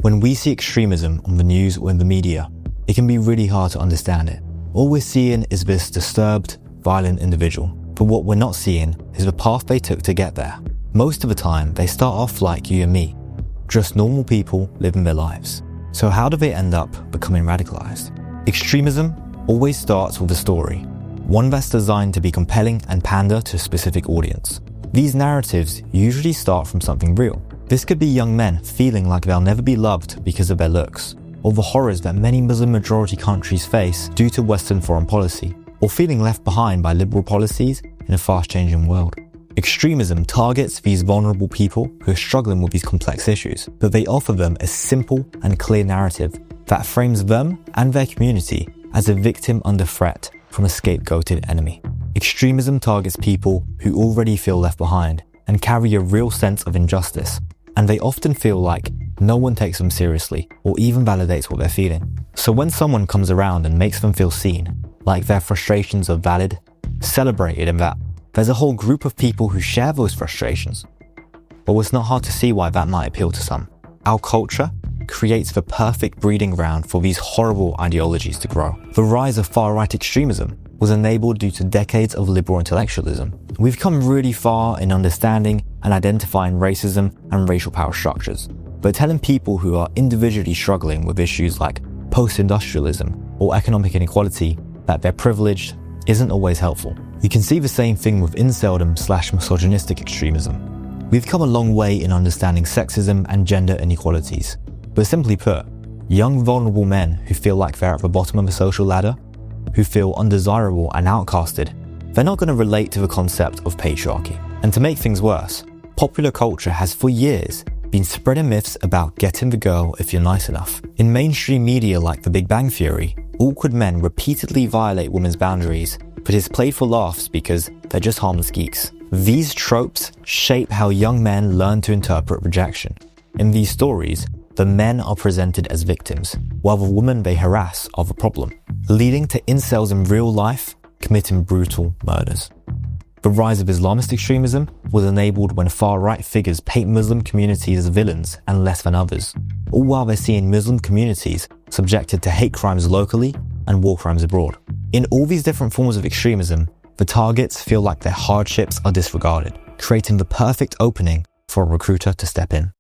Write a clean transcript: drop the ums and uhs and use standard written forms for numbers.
When we see extremism on the news or in the media, it can be really hard to understand it. All we're seeing is this disturbed, violent individual. But what we're not seeing is the path they took to get there. Most of the time, they start off like you and me, just normal people living their lives. So how do they end up becoming radicalized? Extremism always starts with a story, one that's designed to be compelling and pander to a specific audience. These narratives usually start from something real. This could be young men feeling like they'll never be loved because of their looks, or the horrors that many Muslim-majority countries face due to Western foreign policy, or feeling left behind by liberal policies in a fast-changing world. Extremism targets these vulnerable people who are struggling with these complex issues, but they offer them a simple and clear narrative that frames them and their community as a victim under threat from a scapegoated enemy. Extremism targets people who already feel left behind and carry a real sense of injustice, and they often feel like no one takes them seriously or even validates what they're feeling. So when someone comes around and makes them feel seen, like their frustrations are valid, celebrated, and that there's a whole group of people who share those frustrations, well, it's not hard to see why that might appeal to some. Our culture creates the perfect breeding ground for these horrible ideologies to grow. The rise of far-right extremism was enabled due to decades of liberal intellectualism. We've come really far in understanding and identifying racism and racial power structures, but telling people who are individually struggling with issues like post-industrialism or economic inequality that they're privileged isn't always helpful. You can see the same thing with inceldom/misogynistic extremism. We've come a long way in understanding sexism and gender inequalities, but simply put, young vulnerable men who feel like they're at the bottom of the social ladder, who feel undesirable and outcasted, they're not going to relate to the concept of patriarchy. And to make things worse, popular culture has for years been spreading myths about getting the girl if you're nice enough. In mainstream media like The Big Bang Theory, awkward men repeatedly violate women's boundaries, but it's played for laughs because they're just harmless geeks. These tropes shape how young men learn to interpret rejection. In these stories, the men are presented as victims, while the women they harass are the problem, leading to incels in real life committing brutal murders. The rise of Islamist extremism was enabled when far-right figures paint Muslim communities as villains and less than others, all while they're seeing Muslim communities subjected to hate crimes locally and war crimes abroad. In all these different forms of extremism, the targets feel like their hardships are disregarded, creating the perfect opening for a recruiter to step in.